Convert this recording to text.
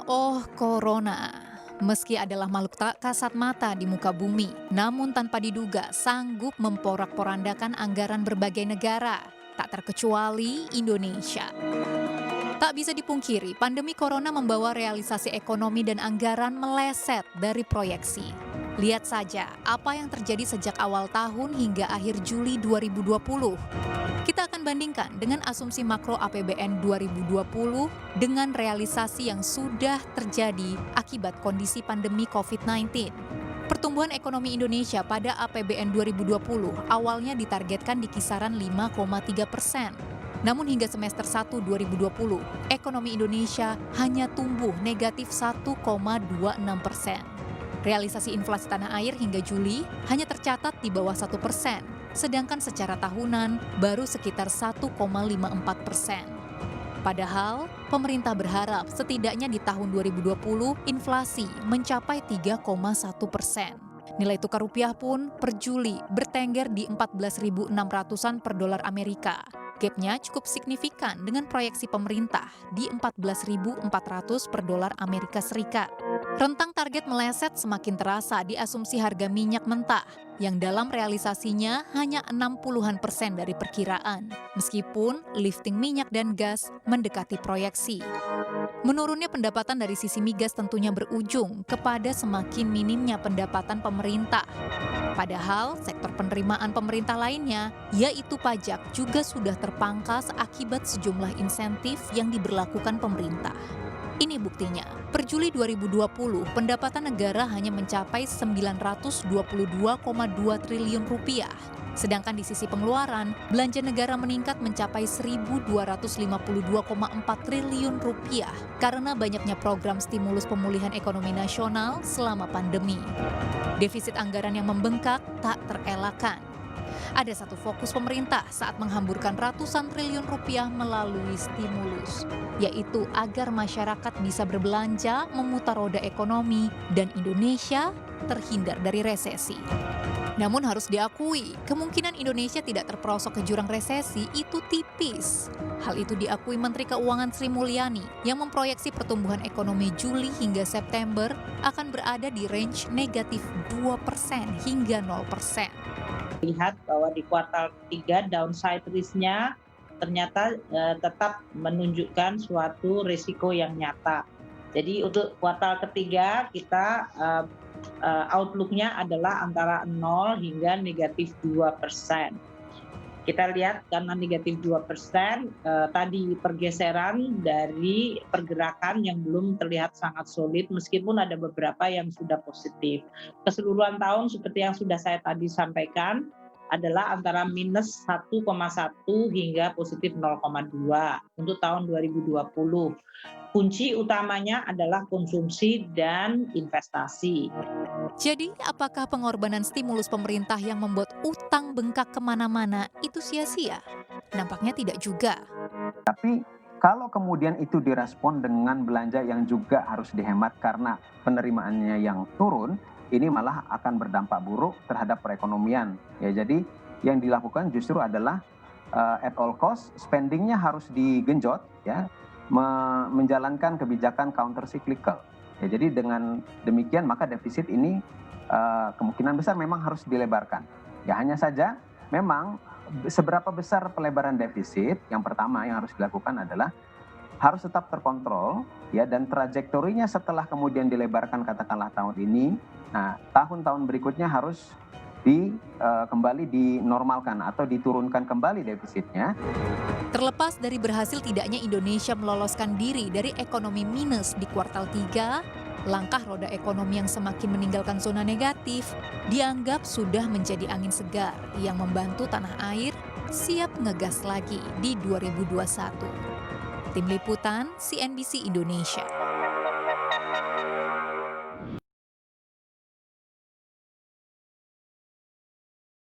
Corona. Meski adalah makhluk tak kasat mata di muka bumi, namun tanpa diduga sanggup memporak-porandakan anggaran berbagai negara, tak terkecuali Indonesia. Tak bisa dipungkiri, pandemi corona membawa realisasi ekonomi dan anggaran meleset dari proyeksi. Lihat saja apa yang terjadi sejak awal tahun hingga akhir Juli 2020. Kita akan bandingkan dengan asumsi makro APBN 2020 dengan realisasi yang sudah terjadi akibat kondisi pandemi COVID-19. Pertumbuhan ekonomi Indonesia pada APBN 2020 awalnya ditargetkan di kisaran 5,3%. Namun hingga semester 1 2020, ekonomi Indonesia hanya tumbuh negatif 1,26%. Realisasi inflasi tanah air hingga Juli hanya tercatat di bawah 1%. Sedangkan secara tahunan baru sekitar 1,54%. Padahal, pemerintah berharap setidaknya di tahun 2020 inflasi mencapai 3,1%. Nilai tukar rupiah pun per Juli bertengger di 14.600-an per dolar Amerika. Gapnya cukup signifikan dengan proyeksi pemerintah di 14.400 per dolar Amerika Serikat. Rentang target meleset semakin terasa di asumsi harga minyak mentah yang dalam realisasinya hanya 60% dari perkiraan, meskipun lifting minyak dan gas mendekati proyeksi. Menurunnya pendapatan dari sisi migas tentunya berujung kepada semakin minimnya pendapatan pemerintah. Padahal sektor penerimaan pemerintah lainnya, yaitu pajak, juga sudah terpangkas akibat sejumlah insentif yang diberlakukan pemerintah. Ini buktinya, per Juli 2020 pendapatan negara hanya mencapai 922,2 triliun rupiah. Sedangkan di sisi pengeluaran, belanja negara meningkat mencapai 1.252,4 triliun rupiah karena banyaknya program stimulus pemulihan ekonomi nasional selama pandemi. Defisit anggaran yang membengkak tak terelakkan. Ada satu fokus pemerintah saat menghamburkan ratusan triliun rupiah melalui stimulus, yaitu agar masyarakat bisa berbelanja, memutar roda ekonomi, dan Indonesia terhindar dari resesi. Namun harus diakui, kemungkinan Indonesia tidak terperosok ke jurang resesi itu tipis. Hal itu diakui Menteri Keuangan Sri Mulyani yang memproyeksi pertumbuhan ekonomi Juli hingga September akan berada di range negatif 2% hingga 0%. Lihat bahwa di kuartal ketiga downside risk-nya ternyata tetap menunjukkan suatu risiko yang nyata. Jadi untuk kuartal ketiga kita outlook-nya adalah antara 0 hingga negatif 2%. Kita lihat karena negatif 2%, tadi pergeseran dari pergerakan yang belum terlihat sangat solid meskipun ada beberapa yang sudah positif. Keseluruhan tahun seperti yang sudah saya tadi sampaikan adalah antara minus 1,1 hingga positif 0,2 untuk tahun 2020. Kunci utamanya adalah konsumsi dan investasi. Jadi, apakah pengorbanan stimulus pemerintah yang membuat utang bengkak kemana-mana itu sia-sia? Nampaknya tidak juga. Tapi kalau kemudian itu direspon dengan belanja yang juga harus dihemat karena penerimaannya yang turun, ini malah akan berdampak buruk terhadap perekonomian. Ya, jadi yang dilakukan justru adalah at all cost spendingnya harus digenjot, ya, menjalankan kebijakan counter cyclical. Ya, jadi dengan demikian maka defisit ini kemungkinan besar memang harus dilebarkan. Ya, hanya saja memang seberapa besar pelebaran defisit, yang pertama yang harus dilakukan adalah harus tetap terkontrol, ya, dan trajektorinya setelah kemudian dilebarkan katakanlah tahun ini, nah tahun-tahun berikutnya harus kembali dinormalkan atau diturunkan kembali defisitnya. Terlepas dari berhasil tidaknya Indonesia meloloskan diri dari ekonomi minus di kuartal 3, langkah roda ekonomi yang semakin meninggalkan zona negatif dianggap sudah menjadi angin segar yang membantu tanah air siap ngegas lagi di 2021. Tim Liputan CNBC Indonesia.